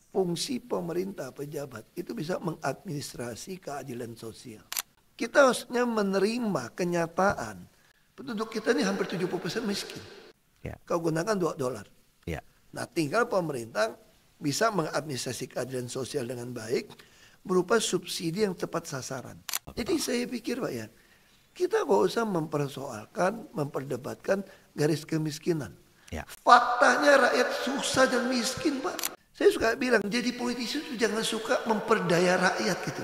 fungsi pemerintah pejabat itu bisa mengadministrasi keadilan sosial. Kita harusnya menerima kenyataan penduduk kita ini hampir 70% miskin. Kau gunakan $2. Nah, tinggal pemerintah bisa mengadministrasi keadilan sosial dengan baik berupa subsidi yang tepat sasaran. Jadi saya pikir Pak ya, kita gak usah mempersoalkan, memperdebatkan garis kemiskinan. Faktanya rakyat susah dan miskin Pak. Saya suka bilang jadi politisi itu jangan suka memperdaya rakyat gitu.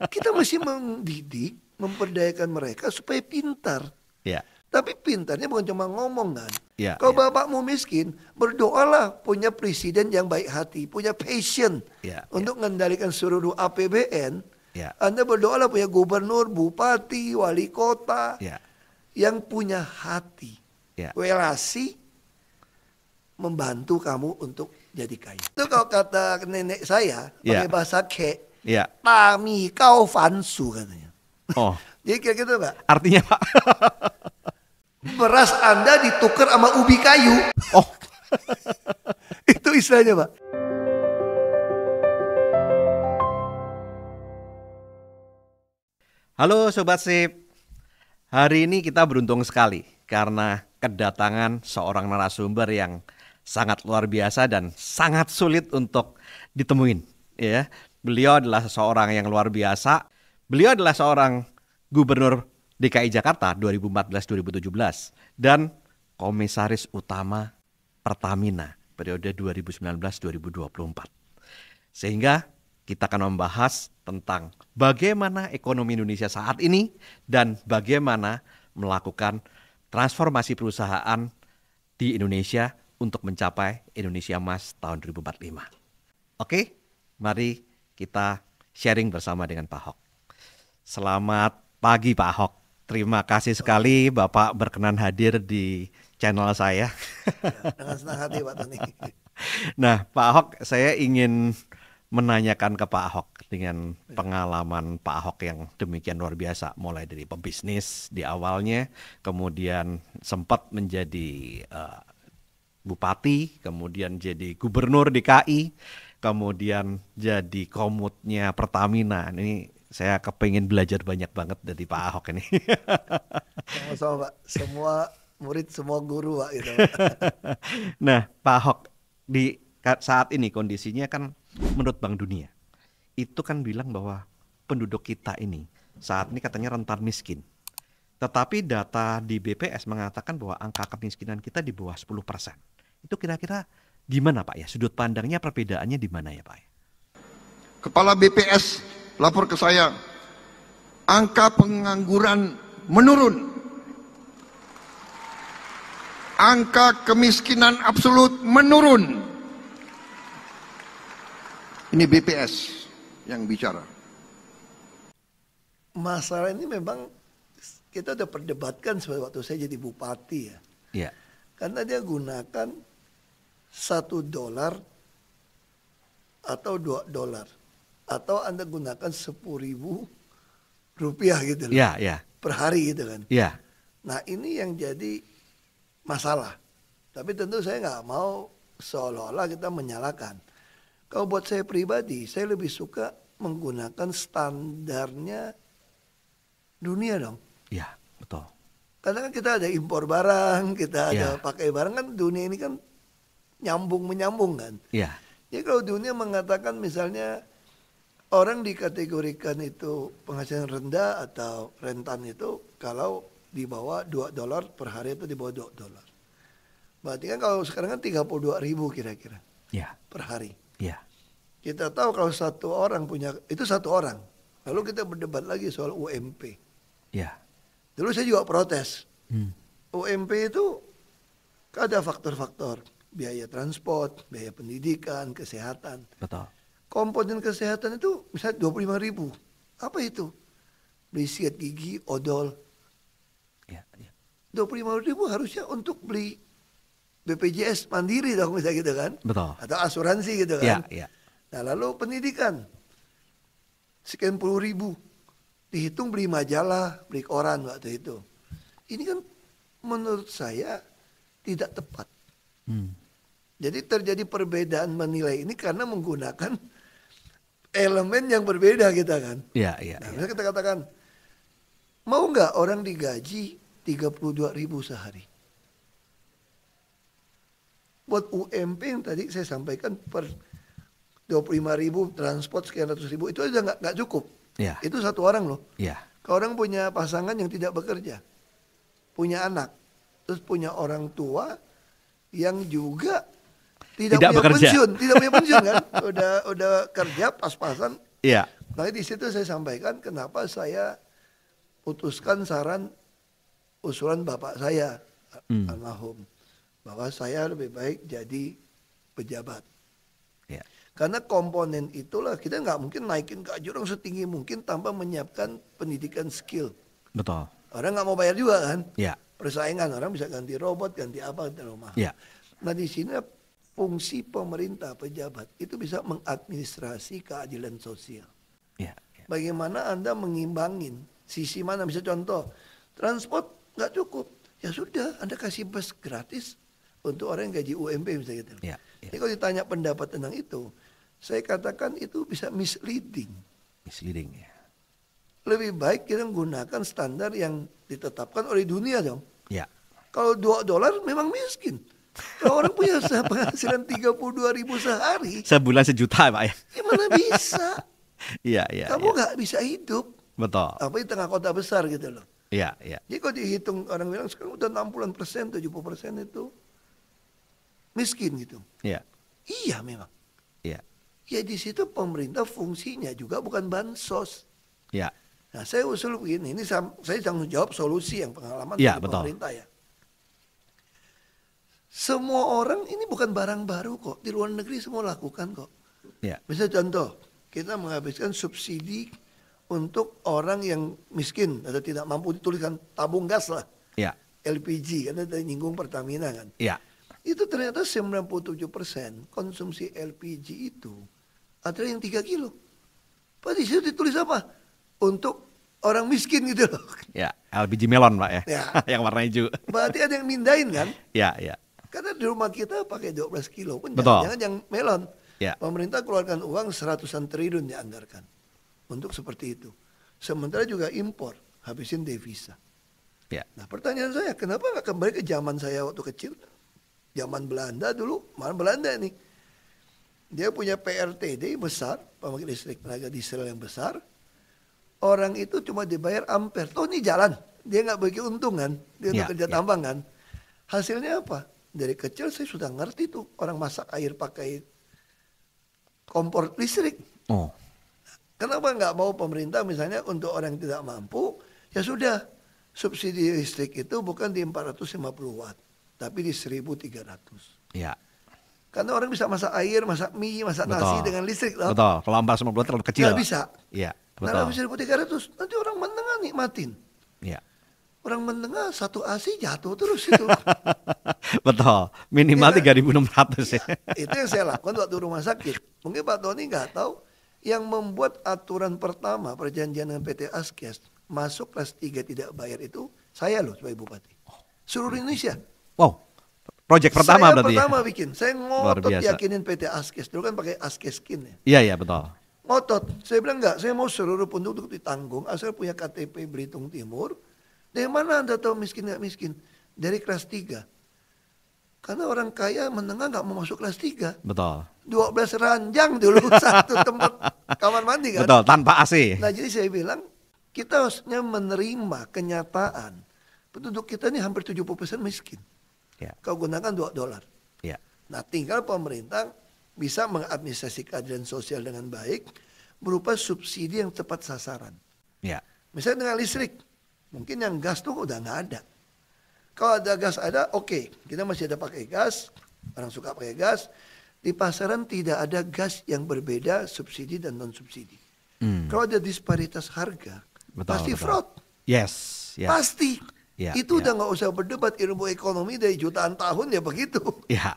Kita mesti mendidik, memperdayakan mereka supaya pintar. Tapi pintarnya bukan cuma ngomong kan. Kalau bapakmu miskin, berdoalah punya presiden yang baik hati, punya passion untuk mengendalikan seluruh APBN. Anda berdoalah punya gubernur, bupati, wali kota yang punya hati, relasi membantu kamu untuk jadi kaya. Itu kalau kata nenek saya pakai bahasa ke, tami kau fansu katanya. Jadi kayak gitu Pak. Artinya Pak? Beras Anda ditukar sama ubi kayu. Itu istilahnya Pak. Halo Sobat Sip. Hari ini kita beruntung sekali karena kedatangan seorang narasumber yang sangat luar biasa dan sangat sulit untuk ditemuin. Beliau adalah seorang yang luar biasa. Beliau adalah seorang gubernur DKI Jakarta 2014-2017 dan komisaris utama Pertamina periode 2019-2024. Sehingga kita akan membahas tentang bagaimana ekonomi Indonesia saat ini dan bagaimana melakukan transformasi perusahaan di Indonesia untuk mencapai Indonesia Emas tahun 2045. Oke, mari kita sharing bersama dengan Pak Ahok. Selamat pagi Pak Ahok. Terima kasih sekali Bapak berkenan hadir di channel saya. Dengan senang hati Pak Tony. Nah Pak Ahok, saya ingin menanyakan ke Pak Ahok dengan pengalaman Pak Ahok yang demikian luar biasa. Mulai dari pebisnis di awalnya, kemudian sempat menjadi bupati, kemudian jadi gubernur DKI, kemudian jadi komutnya Pertamina. Ini saya kepengin belajar banyak banget dari Pak Ahok ini. Sama-sama Pak, semua murid, semua guru Pak gitu. Nah Pak Ahok, di saat ini kondisinya kan menurut Bank Dunia, itu kan bilang bahwa penduduk kita ini saat ini katanya rentan miskin. Tetapi data di BPS mengatakan bahwa angka kemiskinan kita di bawah 10%. Itu kira-kira gimana Pak ya? Sudut pandangnya perbedaannya di mana ya Pak? Kepala BPS lapor ke saya, angka pengangguran menurun. Angka kemiskinan absolut menurun. Ini BPS yang bicara. Masalah ini memang kita udah perdebatkan waktu saya jadi bupati ya. Karena dia gunakan $1 atau $2 atau Anda gunakan 10.000 rupiah gitu loh. Per hari gitu kan. Nah ini yang jadi masalah. Tapi tentu saya nggak mau seolah-olah kita menyalahkan. Kalau buat saya pribadi, saya lebih suka menggunakan standarnya dunia dong. Iya, betul. Karena kan kita ada impor barang, kita ada pakai barang, kan dunia ini kan nyambung-menyambung kan. Jadi kalau dunia mengatakan misalnya orang dikategorikan itu penghasilan rendah atau rentan itu kalau di bawah $2 per hari itu di bawah $2. Berarti kan kalau sekarang kan 32.000 kira-kira per hari. Kita tahu kalau satu orang punya, itu satu orang. Lalu kita berdebat lagi soal UMP. Dulu saya juga protes. UMP itu ada faktor-faktor. Biaya transport, biaya pendidikan, kesehatan. Betul. Komponen kesehatan itu misalnya 25.000. Apa itu? Beli sikat gigi, odol. 25.000 harusnya untuk beli BPJS mandiri dong misalnya gitu kan. Betul. Atau asuransi gitu kan. Nah lalu pendidikan sekian puluh ribu, dihitung beli majalah, beli koran waktu itu. Ini kan menurut saya tidak tepat. Jadi terjadi perbedaan menilai ini karena menggunakan elemen yang berbeda kita kan. Iya, iya. Nah, misalnya kita katakan, mau nggak orang digaji 32.000 sehari? Buat UMP yang tadi saya sampaikan per 25.000 transport sekian ratus ribu itu aja nggak cukup. Iya. Itu satu orang loh. Iya. Kalau orang punya pasangan yang tidak bekerja, punya anak, terus punya orang tua yang juga tidak punya bekerja. tidak punya pensiun kan, udah kerja pas-pasan. Iya. Nah di situ saya sampaikan kenapa saya putuskan usulan bapak saya almarhum bahwa saya lebih baik jadi pejabat. Iya. Karena komponen itulah kita nggak mungkin naikin gaji orang setinggi mungkin tanpa menyiapkan pendidikan skill. Betul. Orang nggak mau bayar juga kan. Iya. Persaingan orang bisa ganti robot, ganti apa, ganti rumah. Iya. Nah di sini fungsi pemerintah pejabat itu bisa mengadministrasi keadilan sosial. Iya. Iya. Bagaimana Anda mengimbangin sisi mana? Bisa contoh, transport nggak cukup, ya sudah Anda kasih bus gratis untuk orang yang gaji UMP misalnya gitu. Iya. Iya. Jadi kalau ditanya pendapat tentang itu, saya katakan itu bisa misleading. Misleading ya. Lebih baik kita menggunakan standar yang ditetapkan oleh dunia dong. Iya. Kalau $2 memang miskin. Kalau orang punya penghasilan 32.000 sehari, Sebulan sejuta Pak ya. gimana bisa? Iya, iya. Kamu iya. nggak bisa hidup. Betul. Apa di tengah kota besar gitu loh. Iya, iya. Jadi kalau dihitung orang bilang sekarang udah 60%, 70% itu miskin gitu. Iya. Iya memang. Iya. Ya di situ pemerintah fungsinya juga bukan bansos. Iya. Nah saya usul begini, ini saya tanggung jawab solusi yang pengalaman Iya, dari betul. pemerintah ya. Semua orang ini bukan barang baru kok, di luar negeri semua lakukan kok. Iya. Misalnya contoh, kita menghabiskan subsidi untuk orang yang miskin atau tidak mampu, dituliskan tabung gas lah, Iya. LPG, karena tadi nyinggung Pertamina kan. Iya. Itu ternyata 97% konsumsi LPG itu adalah yang 3 kilo. Pak di situ ditulis apa? Untuk orang miskin gitu loh. Ya, LPG melon Pak ya. Ya. Yang warna hijau. Berarti ada yang mindahin kan? Ya, ya. Karena di rumah kita pakai 12 kilo pun Betul. jangan yang melon. Ya. Pemerintah keluarkan uang 100-an triliun dianggarkan untuk seperti itu. Sementara juga impor, habisin devisa. Ya. Nah pertanyaan saya, kenapa nggak kembali ke zaman saya waktu kecil? Zaman Belanda dulu, mana Belanda nih. Dia punya PRTD besar, pembangkit listrik tenaga diesel yang besar. Orang itu cuma dibayar ampere. Toh ini jalan, dia nggak bagi untungan, dia untuk kerja tambang kan. Hasilnya apa? Dari kecil saya sudah ngerti tuh orang masak air pakai kompor listrik. Oh. Kenapa nggak mau pemerintah misalnya untuk orang yang tidak mampu, ya sudah subsidi listrik itu bukan di 450 watt, tapi di 1.300. Ya. Karena orang bisa masak air, masak mie, masak nasi dengan listrik. Loh. Betul, kalau 450 terlalu kecil. Nggak bisa. Iya, Nah, betul. 1.300, nanti orang menengah nikmatin. Iya. Orang menengah satu AC jatuh terus itu. Betul, minimal Ya, 3.600 ya. Itu yang saya lakukan waktu rumah sakit. Mungkin Pak Tony nggak tahu, yang membuat aturan pertama perjanjian dengan PT Askes masuk kelas 3 tidak bayar itu saya loh sebagai bupati. Seluruh Indonesia. Wow, proyek pertama Saya berarti pertama ya? bikin. Saya Luar ngotot biasa. yakinin PT Askes. Dulu kan pakai Askes Skin ya. Iya, iya betul. Ngotot. Saya bilang enggak, saya mau seluruh penduduk ditanggung asal punya KTP Belitung Timur. Dari mana Anda tahu miskin nggak miskin? Dari kelas 3. Karena orang kaya menengah nggak mau masuk kelas 3. Betul. 12 ranjang dulu satu tempat kamar mandi kan. Betul, tanpa AC. Nah jadi saya bilang kita harusnya menerima kenyataan penduduk kita ini hampir 70% miskin. Ya. Kau gunakan $2. Ya. Nah tinggal pemerintah bisa mengadministrasi keadilan sosial dengan baik berupa subsidi yang tepat sasaran. Ya. Misalnya dengan listrik, mungkin yang gas tuh udah nggak ada. Kalau ada gas ada, oke, kita masih ada pakai gas, orang suka pakai gas. Di pasaran tidak ada gas yang berbeda subsidi dan non subsidi. Kalau ada disparitas harga, Betul, pasti betul. fraud, Yes. Ya. pasti. Ya, Itu ya. udah nggak usah berdebat, ilmu ekonomi dari jutaan tahun ya begitu. Ya.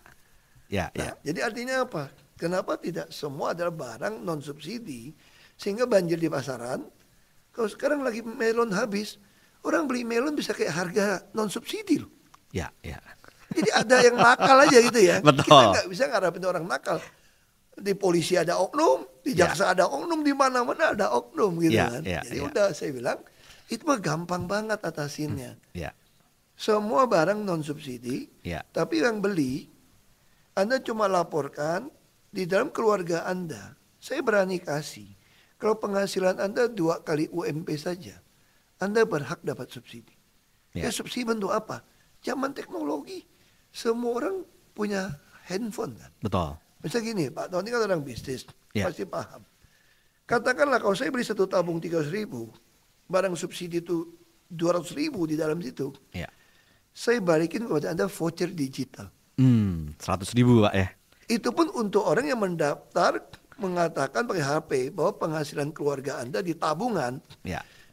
Ya, Nah, ya. jadi artinya apa? Kenapa tidak semua adalah barang non subsidi sehingga banjir di pasaran? Kalau sekarang lagi melon habis, orang beli melon bisa kayak harga non subsidi loh. Ya, ya. Jadi ada yang nakal aja gitu ya. Betul. Kita nggak bisa ngarepin orang nakal. Di polisi ada oknum, di jaksa ada oknum, di mana-mana ada oknum gitu kan. Jadi udah saya bilang itu mah gampang banget atasinnya. Semua barang non subsidi, tapi yang beli Anda cuma laporkan di dalam keluarga Anda. Saya berani kasih. Kalau penghasilan Anda 2 kali UMP saja, Anda berhak dapat subsidi. Ya subsidi bentuk apa? Zaman teknologi, semua orang punya handphone kan. Betul. Misalnya gini, Pak Tony kan orang bisnis, pasti paham. Katakanlah kalau saya beli 1 tabung 300.000, barang subsidi itu 200.000 di dalam situ. Saya balikin kepada Anda voucher digital. 100.000 Pak ya. Itu pun untuk orang yang mendaftar mengatakan pakai HP bahwa penghasilan keluarga Anda di tabungan.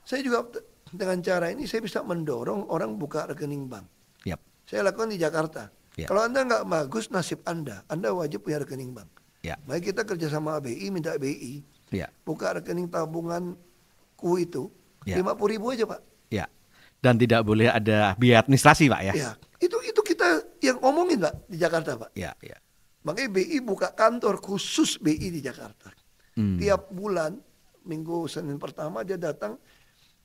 Saya juga dengan cara ini saya bisa mendorong orang buka rekening bank. Saya lakukan di Jakarta. Kalau Anda nggak bagus nasib Anda wajib punya rekening bank. Baik kita kerja sama ABI, minta ABI buka rekening tabunganku itu 50.000 aja Pak. Dan tidak boleh ada biaya administrasi Pak ya. Itu kita yang ngomongin Pak di Jakarta Pak. Makanya BI buka kantor khusus BI di Jakarta. Tiap bulan minggu Senin pertama dia datang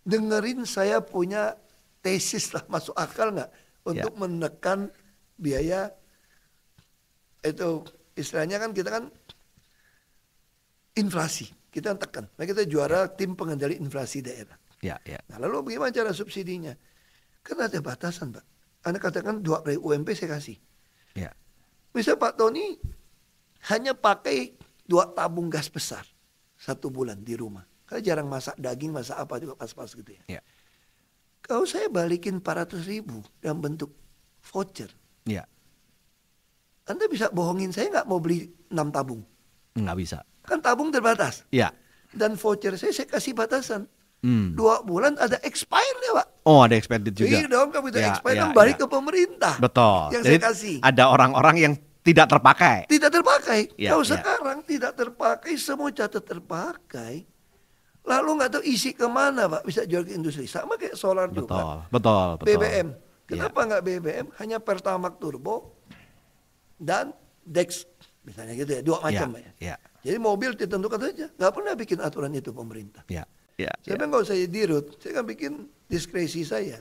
dengerin saya punya tesis lah masuk akal nggak untuk menekan biaya itu istilahnya kan kita kan inflasi kita tekan. Nah kita juara tim pengendali inflasi daerah. Nah lalu bagaimana cara subsidinya? Kan ada batasan Pak. Anda katakan 2 kali UMP saya kasih. Misal Pak Tony hanya pakai 2 tabung gas besar 1 bulan di rumah. Karena jarang masak daging, masak apa juga pas-pas gitu ya. Kalau saya balikin 400.000 dalam bentuk voucher. Anda bisa bohongin saya nggak mau beli 6 tabung? Nggak bisa. Kan tabung terbatas. Dan voucher saya kasih batasan. 2 bulan ada expired-nya Pak. Oh ada expired juga. Iya dong, kalau itu expired kan balik ke pemerintah. Betul. Yang jadi saya kasih. Ada orang-orang yang tidak terpakai. Tidak terpakai. Kalau sekarang tidak terpakai, semua catat terpakai. Lalu nggak tahu isi kemana Pak, bisa jual ke industri. Sama kayak solar juga. Betul. BBM. Kenapa nggak BBM? Hanya Pertamax Turbo dan Dex. Misalnya gitu ya, 2 macam ya. Jadi mobil ditentukan saja. Nggak pernah bikin aturan itu pemerintah. Saya bilang kalau saya dirut, saya kan bikin diskresi saya.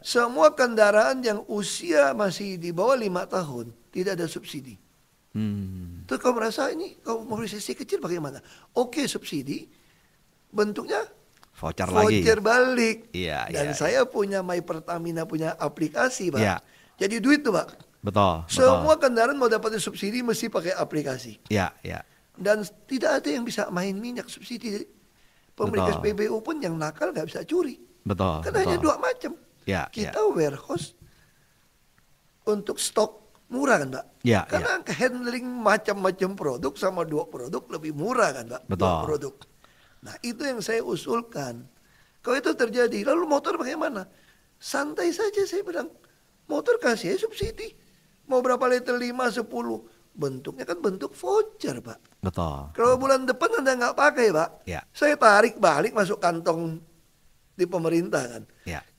Semua kendaraan yang usia masih di bawah 5 tahun tidak ada subsidi. Terus kalau merasa ini kalau mobilisasi kecil bagaimana? Oke subsidi, bentuknya voucher balik. Dan saya punya My Pertamina punya aplikasi Pak. Jadi duit tuh Pak. Betul. Semua kendaraan mau dapatin subsidi mesti pakai aplikasi. Dan tidak ada yang bisa main minyak subsidi. Pemilik SPBU pun yang nakal nggak bisa curi. Karena hanya 2 macam. Kita warehouse untuk stok murah kan Pak. Karena handling macam-macam produk sama 2 produk lebih murah kan Pak. 2 produk. Nah itu yang saya usulkan. Kalau itu terjadi, lalu motor bagaimana? Santai saja saya bilang. Motor kasih subsidi. Mau berapa liter 5, 10. Bentuknya kan bentuk voucher Pak. Kalau bulan depan Anda nggak pakai Pak, saya tarik balik masuk kantong di pemerintah kan.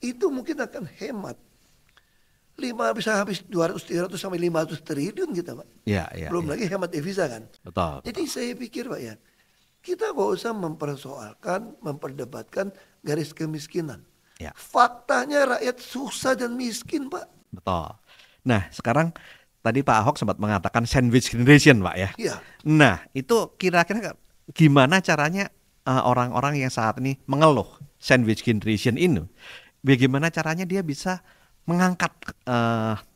Itu mungkin akan hemat. Bisa habis 200, 300 sampai 500 triliun kita Pak. Belum lagi hemat devisa kan. Jadi saya pikir Pak ya, kita nggak usah mempersoalkan, memperdebatkan garis kemiskinan. Faktanya rakyat susah dan miskin Pak. Nah sekarang tadi Pak Ahok sempat mengatakan sandwich generation Pak ya. Nah itu kira-kira gimana caranya orang-orang yang saat ini mengeluh sandwich generation ini, bagaimana caranya dia bisa mengangkat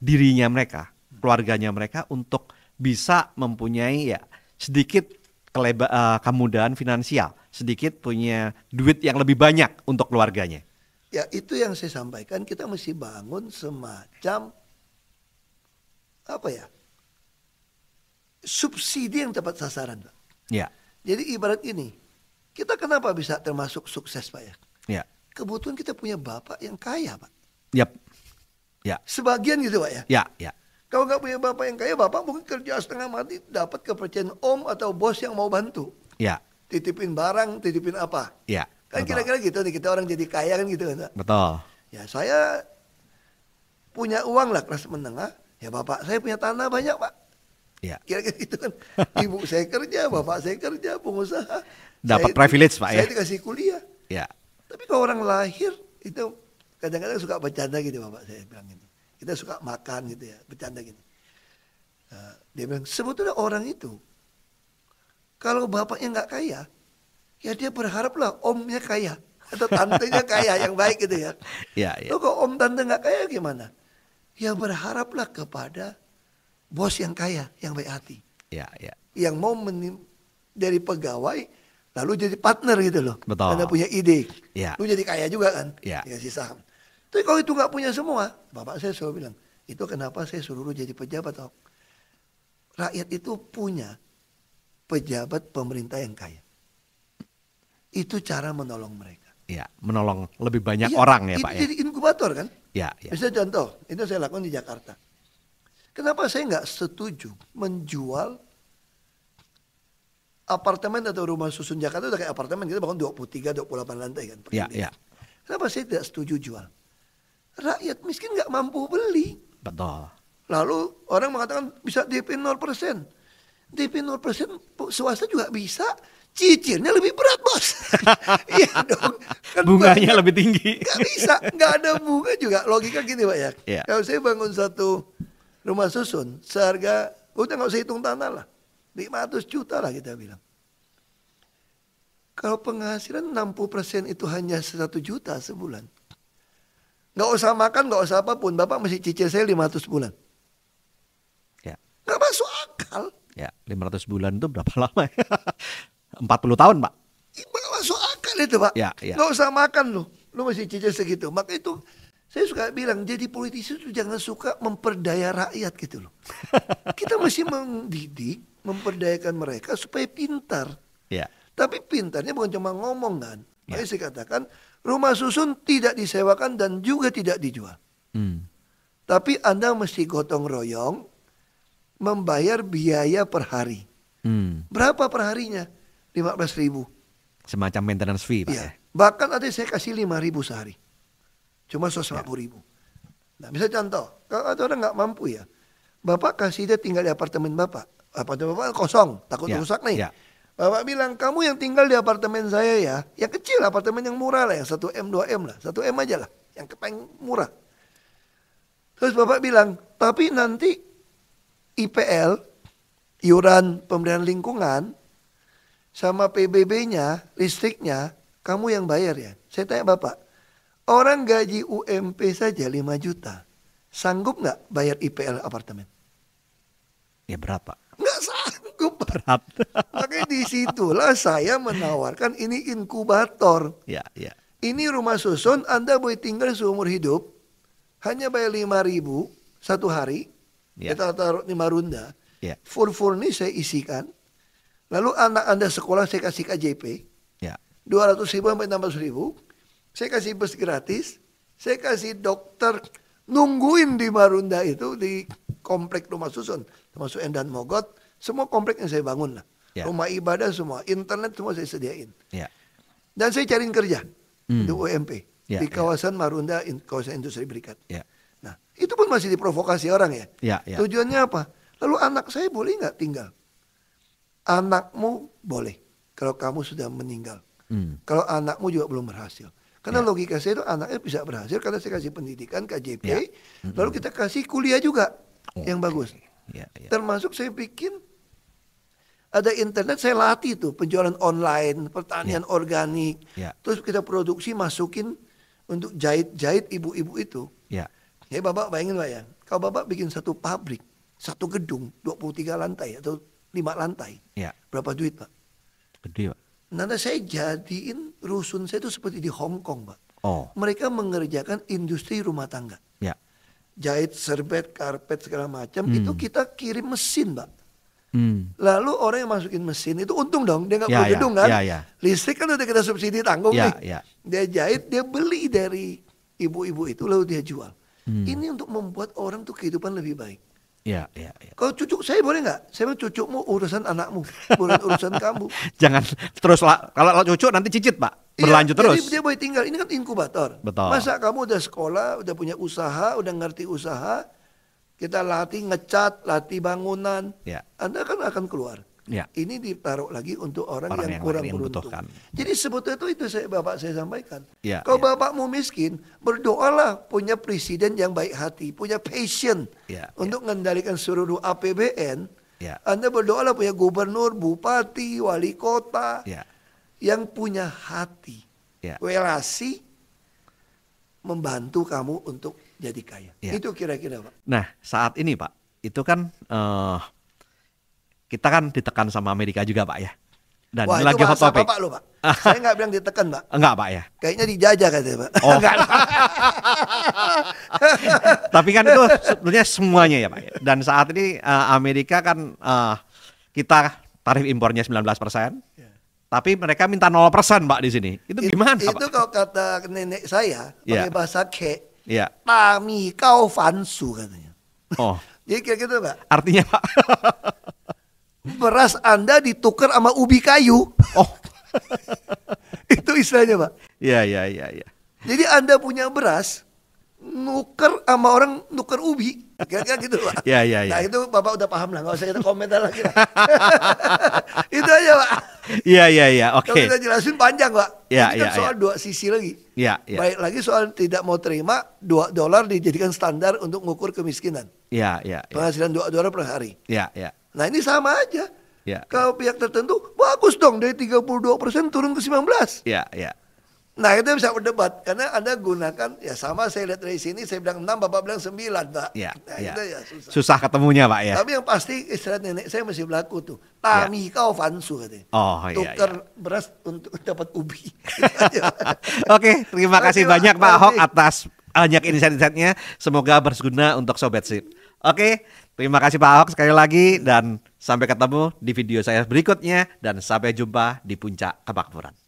dirinya mereka, keluarganya mereka untuk bisa mempunyai ya sedikit kemudahan finansial, sedikit punya duit yang lebih banyak untuk keluarganya. Ya itu yang saya sampaikan, kita mesti bangun semacam subsidi yang tepat sasaran Pak. Jadi ibarat ini, kita kenapa bisa termasuk sukses Pak ya? Kebetulan kita punya bapak yang kaya Pak. Sebagian gitu Pak ya. Kalau nggak punya bapak yang kaya, bapak mungkin kerja setengah mati dapat kepercayaan om atau bos yang mau bantu. Titipin barang, titipin apa. Kan kira-kira gitu nih, kita orang jadi kaya kan gitu kan Pak. Ya saya punya uang lah kelas menengah. Ya bapak saya punya tanah banyak Pak. Ya. Kira-kira gitu kan. Ibu saya kerja, bapak saya kerja, pengusaha. Dapat privilege Pak ya. Saya dikasih kuliah. Ya. Tapi kalau orang lahir itu kadang-kadang suka bercanda gitu bapak saya bilang gitu. Kita suka makan gitu ya, bercanda gitu. Dia bilang sebetulnya orang itu kalau bapaknya nggak kaya, ya dia berharaplah omnya kaya atau tantenya kaya yang baik gitu ya. Ya, ya. Loh, kalau om tante nggak kaya gimana? Ya berharaplah kepada bos yang kaya, yang baik hati. Ya, ya. Yang mau dari pegawai lalu jadi partner gitu loh. Betul. Karena punya ide. Ya. Lu jadi kaya juga kan. Ya. Dikasih saham. Tapi kalau itu nggak punya semua, bapak saya selalu bilang, itu kenapa saya suruh lu jadi pejabat. Toh. Rakyat itu punya pejabat pemerintah yang kaya. Itu cara menolong mereka. Ya, menolong lebih banyak orang ya Pak ya. Jadi inkubator kan. Ya, ya. Misalnya contoh, itu saya lakukan di Jakarta. Kenapa saya nggak setuju menjual apartemen atau rumah susun Jakarta udah kayak apartemen, kita bangun 23, 28 lantai kan. Ya, ya. Kenapa saya tidak setuju jual? Rakyat miskin nggak mampu beli. Betul. Lalu orang mengatakan bisa DP 0%. DP 0% swasta juga bisa. Cicilnya lebih berat bos. Iya dong. Kan bunganya lebih tinggi. Gak bisa, gak ada bunga juga. Logika gini Pak ya. Yeah. Kalau saya bangun satu rumah susun, seharga, udah gak usah hitung tanah lah. 500 juta lah kita bilang. Kalau penghasilan 60% itu hanya 1 juta sebulan. Gak usah makan, gak usah apapun. Bapak masih cicil saya 500 bulan. Ya. Gak masuk akal. Ya, 500 bulan itu berapa lama ya? 40 tahun Pak. Gak masuk akal itu Pak. Ya, ya. Gak usah makan lu masih cicil segitu. Maka itu saya suka bilang jadi politisi itu jangan suka memperdaya rakyat gitu loh. Kita mesti mendidik, memperdayakan mereka supaya pintar. Ya. Tapi pintarnya bukan cuma ngomong kan. Ya. Makanya saya katakan rumah susun tidak disewakan dan juga tidak dijual. Tapi Anda mesti gotong royong membayar biaya per hari. Berapa per harinya? 15.000. Semacam maintenance fee Pak ya. Bahkan ada saya kasih 5.000 sehari. Cuma 150.000. Nah misalnya contoh, kalau ada orang nggak mampu ya, Bapak kasih dia tinggal di apartemen Bapak. Apartemen Bapak kosong, takut rusak nih. Ya. Bapak bilang, kamu yang tinggal di apartemen saya ya, yang kecil apartemen yang murah lah, yang 1M, 2M lah, 1M aja lah, yang paling murah. Terus Bapak bilang, tapi nanti IPL, iuran pemberdayaan lingkungan, sama PBB-nya, listriknya, kamu yang bayar ya. Saya tanya Bapak, orang gaji UMP saja 5 juta, sanggup nggak bayar IPL apartemen? Ya berat Pak. Nggak sanggup. Berat. Makanya disitulah saya menawarkan ini inkubator. Ya, ya. Ini rumah susun, Anda boleh tinggal seumur hidup, hanya bayar 5.000 satu hari, Ya. kita taruh 5 runda. Ya. Furnish saya isikan, lalu anak Anda sekolah saya kasih KJP, Ya. 200.000 sampai 600.000, saya kasih bus gratis, saya kasih dokter nungguin di Marunda itu di komplek rumah susun, termasuk Endan Mogot, semua komplek yang saya bangun lah, Ya. rumah ibadah semua, internet semua saya sediain, Ya. dan saya cariin kerja untuk UMP Ya, di ya. kawasan Marunda, kawasan industri berikat. Ya. Nah itu pun masih diprovokasi orang ya. Ya, ya. Tujuannya apa? Lalu anak saya boleh nggak tinggal? Anakmu boleh kalau kamu sudah meninggal. Kalau anakmu juga belum berhasil. Karena logika saya itu anaknya bisa berhasil karena saya kasih pendidikan KJP, Ya. lalu kita kasih kuliah juga yang bagus. Ya, ya. Termasuk saya bikin ada internet, saya latih tuh penjualan online, pertanian organik. Ya. Terus kita produksi masukin untuk jahit-jahit ibu-ibu itu. Ya. Ya Bapak bayangin Pak ya, kalau Bapak bikin satu pabrik, satu gedung 23 lantai atau 5 lantai, Ya. berapa duit Pak? Gede Pak. Nanti saya jadiin rusun saya itu seperti di Hong Kong Pak. Oh. Mereka mengerjakan industri rumah tangga. Ya. Jahit, serbet, karpet segala macam, itu kita kirim mesin Pak. Lalu orang yang masukin mesin itu untung dong, dia nggak Ya, perlu ya, gedung kan. ya, ya. Listrik kan udah kita subsidi tanggung Ya, nih. ya. Dia jahit, dia beli dari ibu-ibu itu lalu dia jual. Ini untuk membuat orang tuh kehidupan lebih baik. Ya, ya, ya. Kalau cucu saya boleh nggak? Saya bilang cucumu urusan anakmu, bukan urusan kamu. Jangan terus kalau cucu nanti cicit Pak. Berlanjut Iya, terus. Jadi dia boleh tinggal. Ini kan inkubator. Betul. Masa kamu udah sekolah, udah punya usaha, udah ngerti usaha, kita latih ngecat, latih bangunan, Ya. Anda kan akan keluar. Ya. Ini ditaruh lagi untuk orang yang yang kurang lain yang beruntung. membutuhkan. Jadi sebetulnya itu Bapak saya sampaikan. Ya, Kalau ya. bapakmu miskin, berdoalah punya presiden yang baik hati, punya passion Ya, untuk mengendalikan seluruh APBN. Ya. Anda berdoalah punya gubernur, bupati, wali kota Ya. yang punya hati, Ya. relasi, membantu kamu untuk jadi kaya. Ya. Itu kira-kira Pak. Nah, saat ini Pak, itu kan kita kan ditekan sama Amerika juga Pak ya. Dan Wah, ini itu lagi hot bahasa topic. Bapak lo Pak. Saya nggak bilang ditekan Pak. Enggak Pak ya. Kayaknya dijajah katanya Pak. Oh. Enggak. Tapi kan itu sebenarnya semuanya ya Pak ya. Dan saat ini Amerika kan kita tarif impornya 19%. Tapi mereka minta 0% Pak di sini. Itu gimana Itu Pak? kalau kata nenek saya Ya. pakai bahasa Ke, Ya. tami kau fansu katanya. Oh, Jadi kayak gitu Pak. artinya Pak. Beras Anda ditukar sama ubi kayu. Oh. Itu istilahnya Pak. Iya, iya, iya, iya. Jadi Anda punya beras, nuker sama orang nuker ubi. Kira-kira gitu Pak. Iya, iya, iya. Nah itu Bapak udah paham lah, nggak usah kita komentar lagi lah. Itu aja Pak. Iya, iya, iya. Kalau Oke. kita jelasin panjang Pak. Iya, Ini kan iya, soal iya. dua sisi lagi. Iya, iya. Baik lagi soal tidak mau terima $2 dijadikan standar untuk mengukur kemiskinan. Iya, iya, iya. Penghasilan $2 per hari. Iya, iya. Nah ini sama aja. Iya. Kalau pihak tertentu, bagus dong dari 32% turun ke 19%. Iya, iya. Nah itu bisa berdebat. Karena Anda gunakan, ya sama saya lihat dari sini, saya bilang 6, Bapak bilang 9 Pak. Iya, Nah iya. itu ya susah. Susah ketemunya Pak ya. Tapi yang pasti istilah nenek saya masih berlaku tuh. Tami kau fansu katanya. Oh, iya, Tukar iya. beras untuk dapat ubi. Gitu aja. Oke, terima kasih Oke, Pak. banyak Pak Ahok Mari. atas banyak insight-insightnya. Semoga berguna untuk Sobat Sip. Oke, terima kasih Pak Ahok sekali lagi dan sampai ketemu di video saya berikutnya dan sampai jumpa di Puncak Kemakmuran.